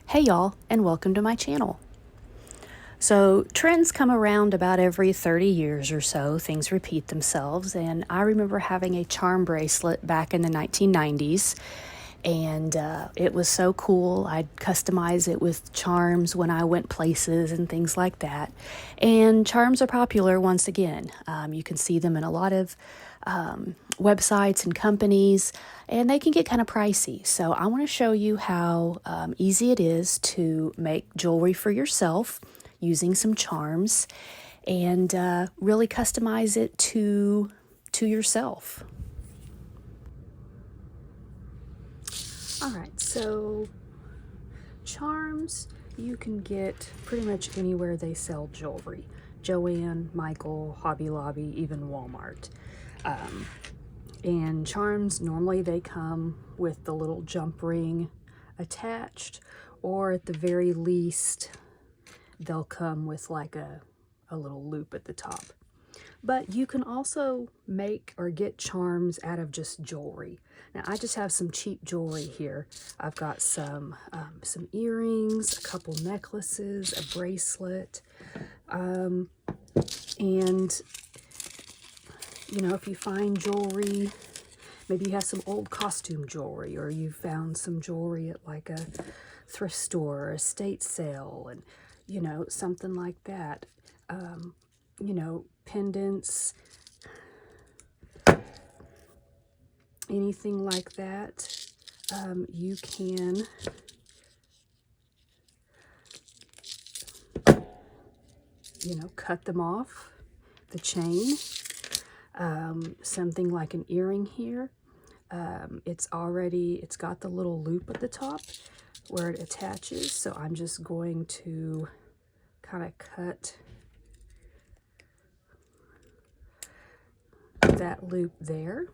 Hey y'all, and welcome to my channel. So trends come around about every 30 years or so. Things repeat themselves, and I remember having a charm bracelet back in the 1990s, and it was so cool. I'd customize it with charms when I went places and things like that. And charms are popular once again. You can see them in a lot of websites and companies, and they can get kind of pricey. So I want to show you how easy it is to make jewelry for yourself using some charms and really customize it to yourself. All right, so charms you can get pretty much anywhere they sell jewelry. Joann, Michael, Hobby Lobby, even Walmart. And charms, normally they come with the little jump ring attached, or at the very least, they'll come with like a little loop at the top. But you can also make or get charms out of just jewelry. Now, I just have some cheap jewelry here. I've got some earrings, a couple necklaces, a bracelet, and you know, if you find jewelry, maybe you have some old costume jewelry, or you found some jewelry at like a thrift store or estate sale, and you know, something like that. You know, pendants, anything like that. You can cut them off the chain. Something like an earring here. It's got the little loop at the top where it attaches, so I'm just going to kind of cut that loop there.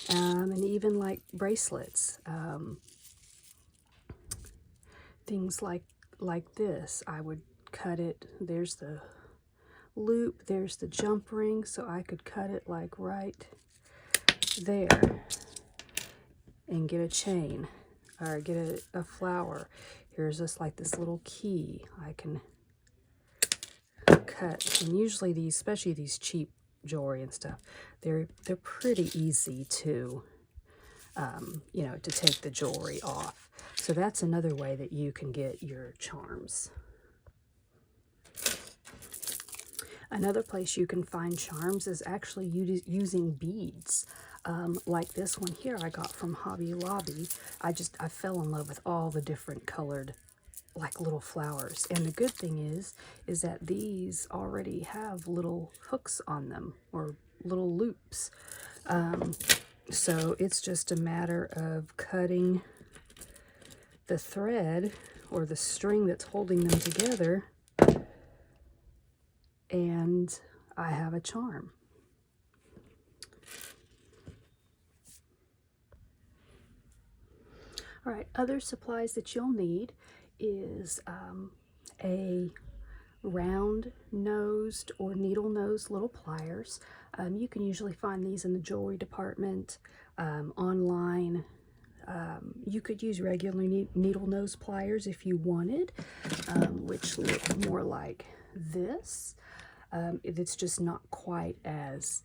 And even like bracelets, things like this, I would cut it. There's the loop, there's the jump ring, so I could cut it like right there and get a chain, or get a flower. Here's just like this little key I can cut. And usually these, especially these cheap jewelry and stuff, they're pretty easy to you know, to take the jewelry off. So that's another way that you can get your charms. Another place you can find charms is actually using beads. Like this one here I got from Hobby Lobby. I fell in love with all the different colored like little flowers. And the good thing is that these already have little hooks on them, or little loops. So it's just a matter of cutting the thread or the string that's holding them together, and I have a charm. All right, other supplies that you'll need is a round-nosed or needle-nosed little pliers. You can usually find these in the jewelry department, online. You could use regular needle-nose pliers if you wanted, which look more like this. It's just not quite as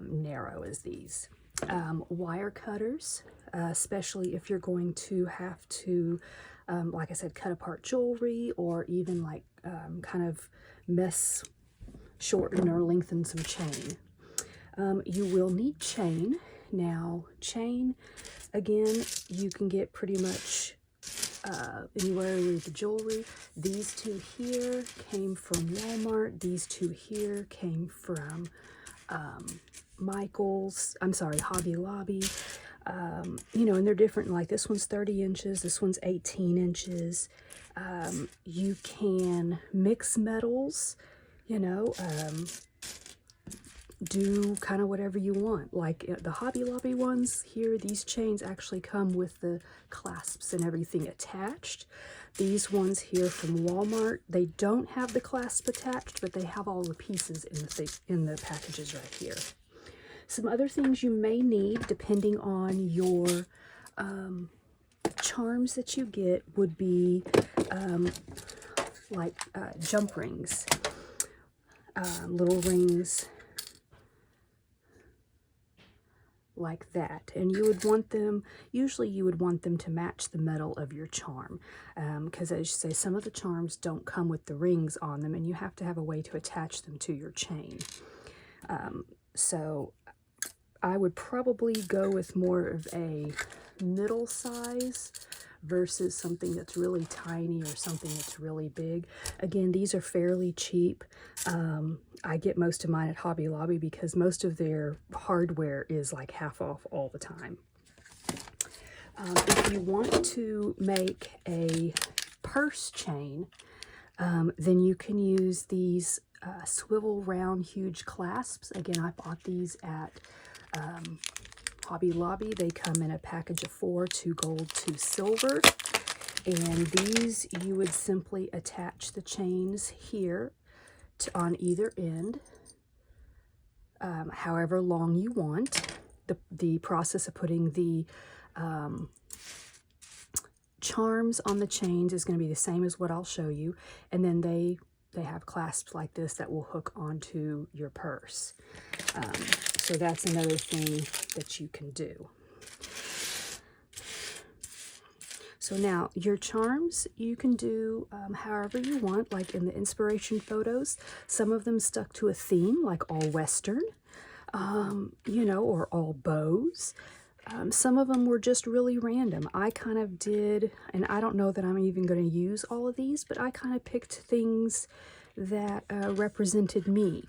narrow as these. Wire cutters, especially if you're going to have to, like I said, cut apart jewelry, or even like kind of shorten or lengthen some chain. You will need chain. Now, chain, again, you can get pretty much anywhere with the jewelry. These two here came from Walmart. These two here came from Hobby Lobby. You know, and they're different. Like this one's 30 inches, this one's 18 inches. You can mix metals, you know, do kind of whatever you want. Like the Hobby Lobby ones here, these chains actually come with the clasps and everything attached. These ones here from Walmart, they don't have the clasp attached, but they have all the pieces in the packages right here. Some other things you may need, depending on your charms that you get would be like jump rings, little rings like that, and you would want them, usually you would want them to match the metal of your charm, because as you say, some of the charms don't come with the rings on them, and you have to have a way to attach them to your chain. So I would probably go with more of a middle size versus something that's really tiny or something that's really big. Again, these are fairly cheap. I get most of mine at Hobby Lobby because most of their hardware is like half off all the time. If you want to make a purse chain, then you can use these swivel round huge clasps. Again, I bought these at Hobby Lobby. They come in a package of 4, 2 gold, 2 silver. And these you would simply attach the chains here on either end, however long you want. The process of putting the charms on the chains is going to be the same as what I'll show you. And then they have clasps like this that will hook onto your purse. So that's another thing that you can do. So now your charms, you can do however you want, like in the inspiration photos. Some of them stuck to a theme, like all Western, you know, or all bows. Some of them were just really random. I kind of did, and I don't know that I'm even going to use all of these, but I kind of picked things that represented me.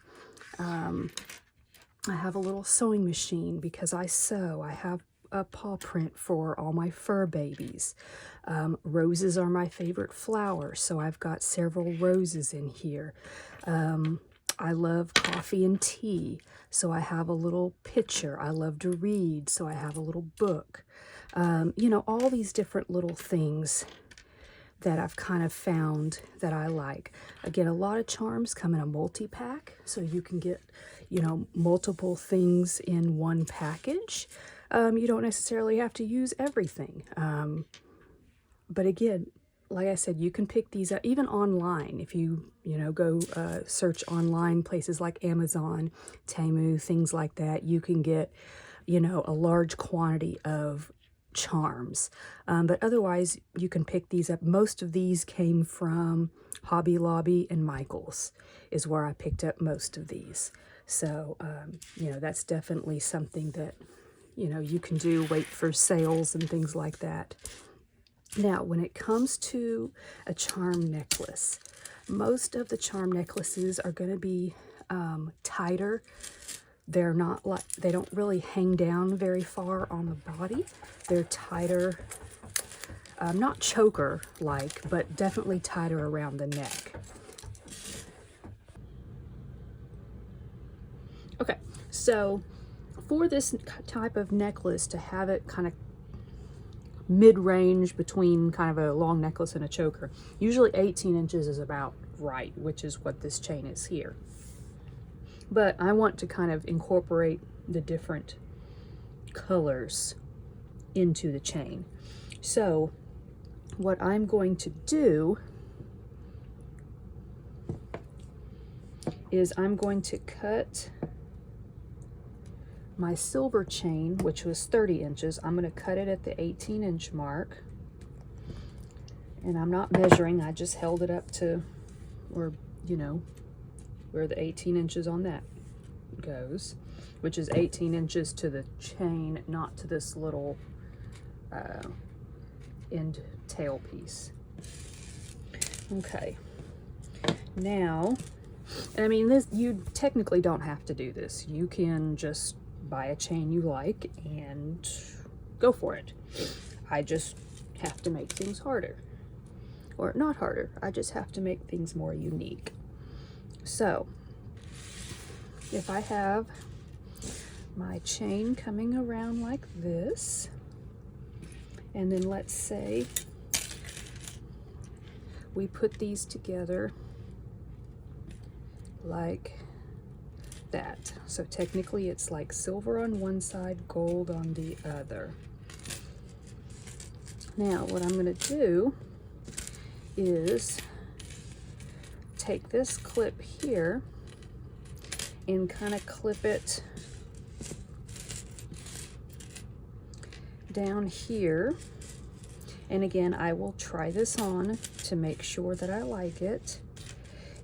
I have a little sewing machine because I sew. I have a paw print for all my fur babies. Roses are my favorite flower, so I've got several roses in here. I love coffee and tea, so I have a little pitcher. I love to read, so I have a little book. You know, all these different little things that I've kind of found that I like. Again, a lot of charms come in a multi-pack, so you can get, you know, multiple things in one package. You don't necessarily have to use everything. But again, like I said, you can pick these up even online. If you know, go search online, places like Amazon, Temu, things like that, you can get, you know, a large quantity of charms. But otherwise, you can pick these up. Most of these came from Hobby Lobby and Michael's is where I picked up most of these. So, you know, that's definitely something that, you know, you can do, wait for sales and things like that. Now, when it comes to a charm necklace, most of the charm necklaces are going to be tighter. They're not like, they don't really hang down very far on the body. They're tighter, not choker-like, but definitely tighter around the neck. Okay, so for this type of necklace, to have it kind of mid-range between kind of a long necklace and a choker, usually 18 inches is about right, which is what this chain is here. But I want to kind of incorporate the different colors into the chain. So what I'm going to do is I'm going to cut my silver chain, which was 30 inches. I'm going to cut it at the 18-inch mark. And I'm not measuring, I just held it up to where, you know, where the 18 inches on that goes, which is 18 inches to the chain, not to this little end tail piece. Okay, now, and I mean, this, you technically don't have to do this. You can just buy a chain you like and go for it. I just have to make things harder, or not harder, I just have to make things more unique. So if I have my chain coming around like this, and then let's say we put these together like that. So technically it's like silver on one side, gold on the other. Now what I'm going to do is take this clip here and kind of clip it down here. And again, I will try this on to make sure that I like it.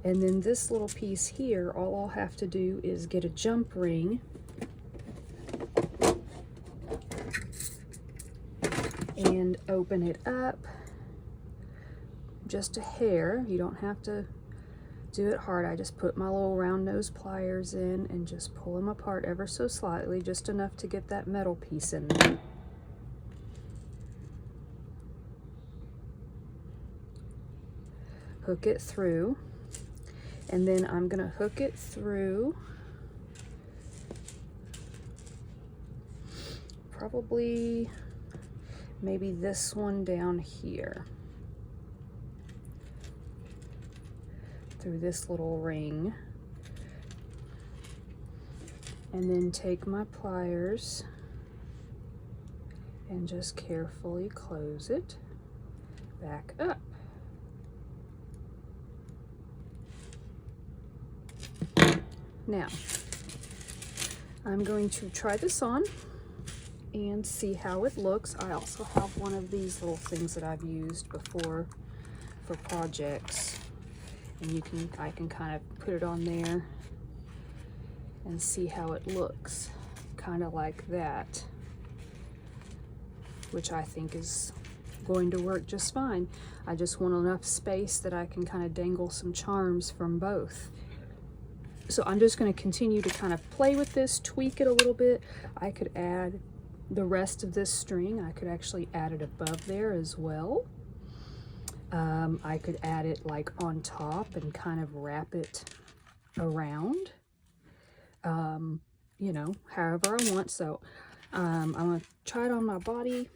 And then this little piece here, all I'll have to do is get a jump ring and open it up just a hair. You don't have to do it hard. I just put my little round nose pliers in and just pull them apart ever so slightly, just enough to get that metal piece in there. Hook it through, and then I'm going to hook it through probably maybe this one down here, through this little ring, and then take my pliers and just carefully close it back up. Now, I'm going to try this on and see how it looks. I also have one of these little things that I've used before for projects, and I can kind of put it on there and see how it looks, kind of like that, which I think is going to work just fine. I just want enough space that I can kind of dangle some charms from both. So I'm just going to continue to kind of play with this, tweak it a little bit. I could add the rest of this string. I could actually add it above there as well. I could add it like on top and kind of wrap it around, you know, however I want. So I'm going to try it on my body,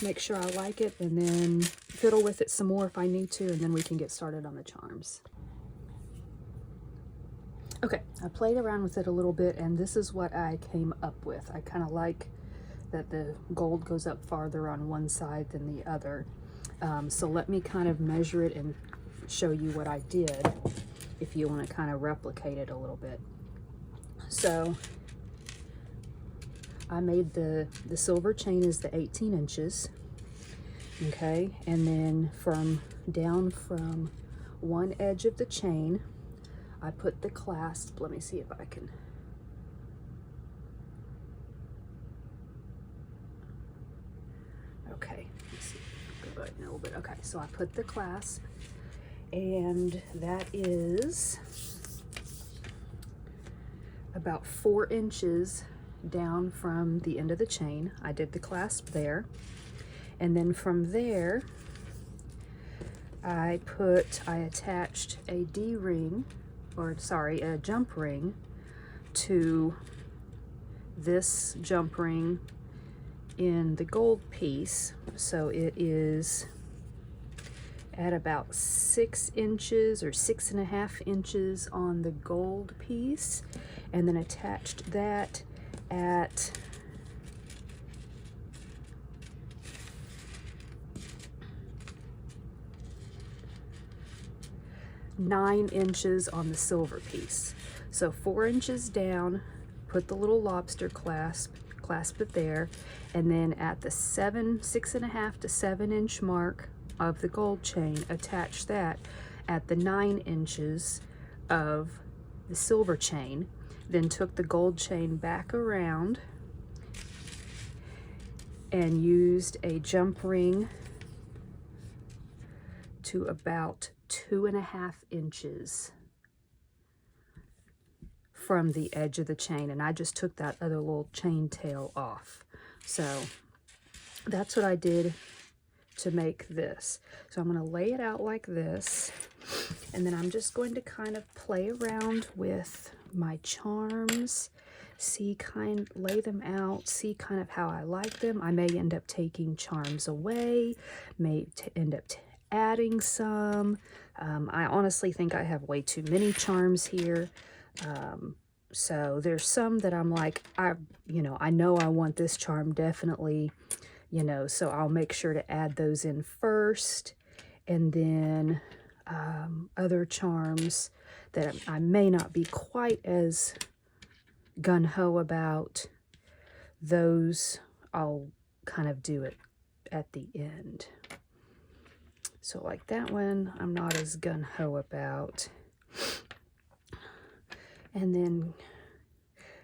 make sure I like it, and then fiddle with it some more if I need to, and then we can get started on the charms. Okay, I played around with it a little bit, and this is what I came up with. I kind of like that the gold goes up farther on one side than the other. So let me kind of measure it and show you what I did if you want to kind of replicate it a little bit. So I made the silver chain is the 18 inches, okay? And then down from one edge of the chain, I put the clasp. Let me see if I can. Okay, let's see. Go back a little bit. Okay, so I put the clasp, and that is about 4 inches down from the end of the chain. I did the clasp there, and then from there, I attached a D-ring, or sorry, a jump ring to this jump ring in the gold piece. So it is at about 6 inches or 6.5 inches on the gold piece, and then attached that at nine inches on the silver piece. So 4 inches down, put the little lobster clasp it there, and then at the 6.5 to 7 inch mark of the gold chain, attach that at the 9 inches of the silver chain. Then took the gold chain back around and used a jump ring to about 2.5 inches from the edge of the chain, and I just took that other little chain tail off. So that's what I did to make this. So I'm going to lay it out like this, and then I'm just going to kind of play around with my charms, lay them out, see kind of how I like them. I may end up taking charms away, may end up adding some. I honestly think I have way too many charms here. So there's some that I'm like, I know I want this charm definitely you know, so I'll make sure to add those in first, and then other charms that I may not be quite as gung-ho about, those I'll kind of do it at the end. So like that one, I'm not as gung-ho about. And then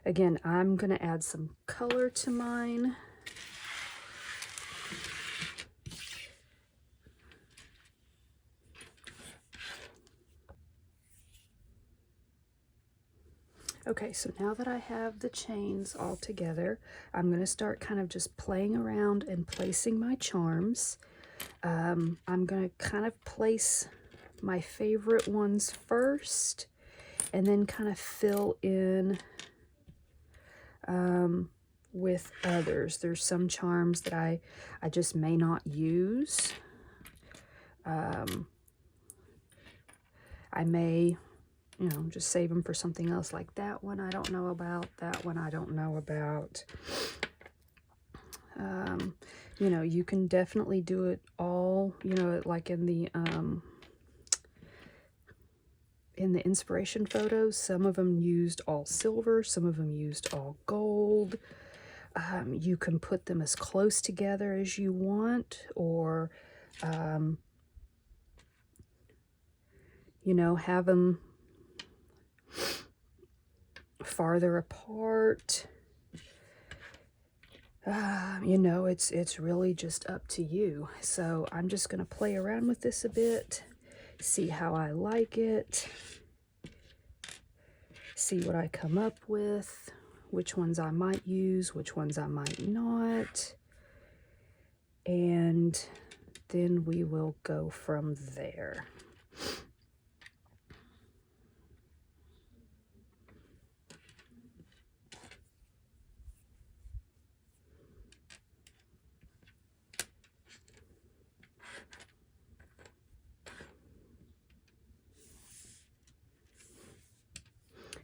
again, I'm gonna add some color to mine. Okay, so now that I have the chains all together, I'm going to start kind of just playing around and placing my charms. I'm going to kind of place my favorite ones first, and then kind of fill in with others. There's some charms that I just may not use. I may, you know, just save them for something else. Like that one I don't know about, that one I don't know about. You know, you can definitely do it all, you know, like in the inspiration photos. Some of them used all silver, some of them used all gold. You can put them as close together as you want, or you know, have them farther apart. You know, it's really just up to you. So I'm just going to play around with this a bit, see how I like it, see what I come up with, which ones I might use, which ones I might not, and then we will go from there.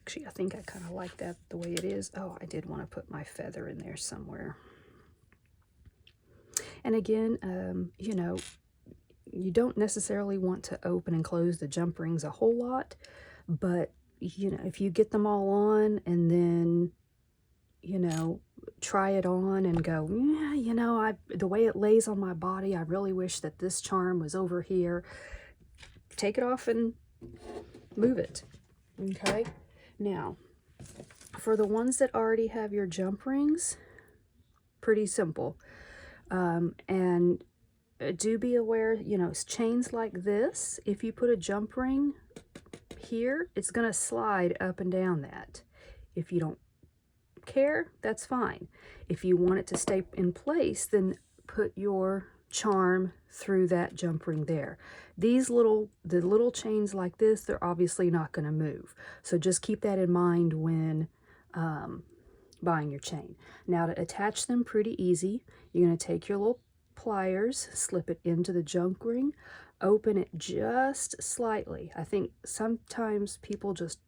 Actually, I think I kind of like that the way it is. Oh, I did want to put my feather in there somewhere. And again, you know, you don't necessarily want to open and close the jump rings a whole lot, but, you know, if you get them all on and then, you know, try it on and go, yeah, you know, the way it lays on my body, I really wish that this charm was over here. Take it off and move it. Okay. Now, for the ones that already have your jump rings, pretty simple. And do be aware, you know, chains like this, if you put a jump ring here, it's going to slide up and down that. If you don't care, that's fine. If you want it to stay in place, then put your charm through that jump ring there. The little chains like this, they're obviously not going to move. So just keep that in mind when buying your chain. Now, to attach them, pretty easy. You're going to take your little pliers, slip it into the jump ring, open it just slightly. I think sometimes people just,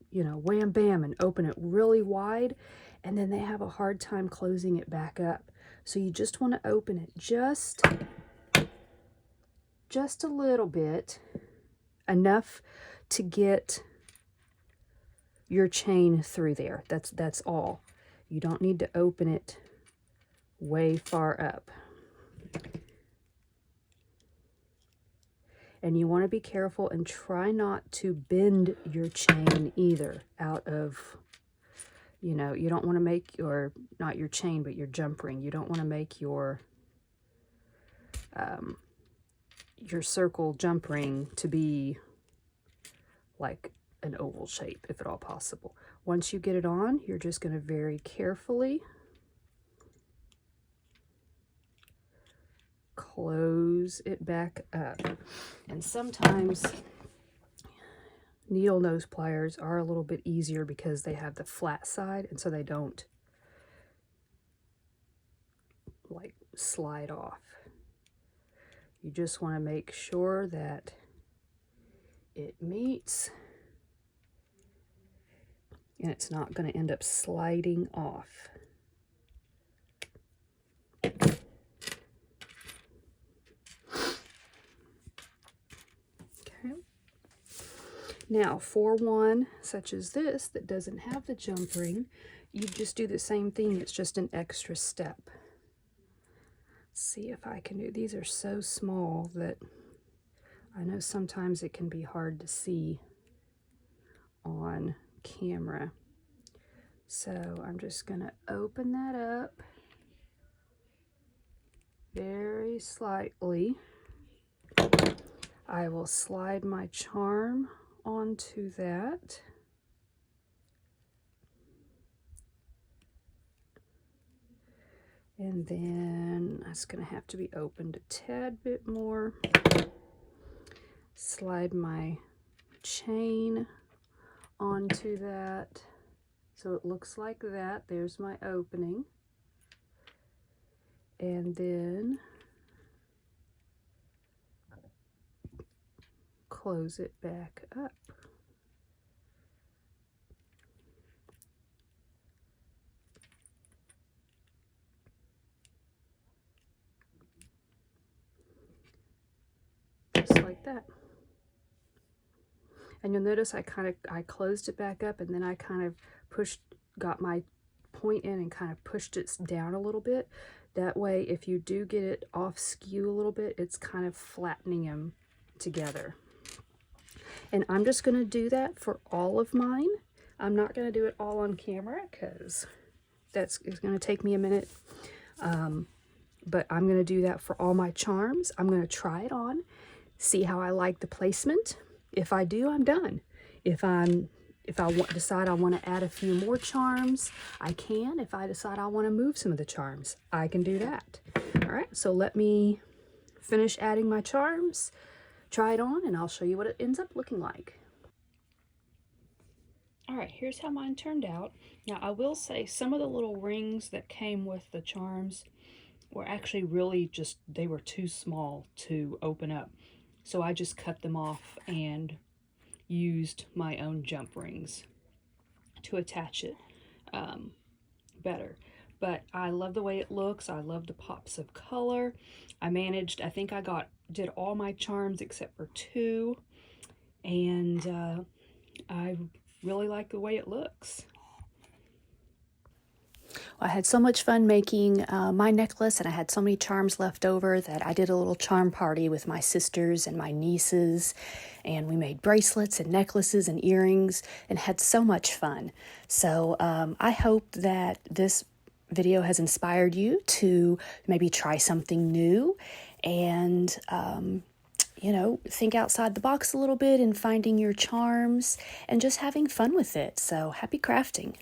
you know, wham bam and open it really wide, and then they have a hard time closing it back up. So you just want to open it just a little bit, enough to get your chain through there. That's all. You don't need to open it way far up. And you want to be careful and try not to bend your chain either out of, you know, you don't want to make your, not your chain, but your jump ring. You don't want to make your circle jump ring to be like an oval shape, if at all possible. Once you get it on, you're just going to very carefully close it back up. And sometimes needle nose pliers are a little bit easier because they have the flat side, and so they don't like slide off. You just want to make sure that it meets and it's not going to end up sliding off. Okay. Now, for one such as this that doesn't have the jump ring, you just do the same thing. It's just an extra step. Let's see if I can do. These are so small that I know sometimes it can be hard to see on camera. So I'm just going to open that up very slightly. I will slide my charm onto that. And then that's going to have to be opened a tad bit more. Slide my chain onto that. So it looks like that. There's my opening. And then close it back up. Just like that. And you'll notice I closed it back up, and then I kind of got my point in and kind of pushed it down a little bit. That way, if you do get it off skew a little bit, it's kind of flattening them together. And I'm just going to do that for all of mine. I'm not going to do it all on camera because it's going to take me a minute. But I'm going to do that for all my charms. I'm going to try it on, see how I like the placement. If I do, I'm done. If I decide I want to add a few more charms, I can. If I decide I want to move some of the charms, I can do that. All right, so let me finish adding my charms, try it on, and I'll show you what it ends up looking like. All right, here's how mine turned out. Now, I will say some of the little rings that came with the charms were actually really just, they were too small to open up. So I just cut them off and used my own jump rings to attach it better. But I love the way it looks. I love the pops of color. I think I did all my charms except for 2. And I really like the way it looks. I had so much fun making my necklace, and I had so many charms left over that I did a little charm party with my sisters and my nieces, and we made bracelets and necklaces and earrings and had so much fun. So I hope that this video has inspired you to maybe try something new and you know, think outside the box a little bit in finding your charms and just having fun with it. So happy crafting.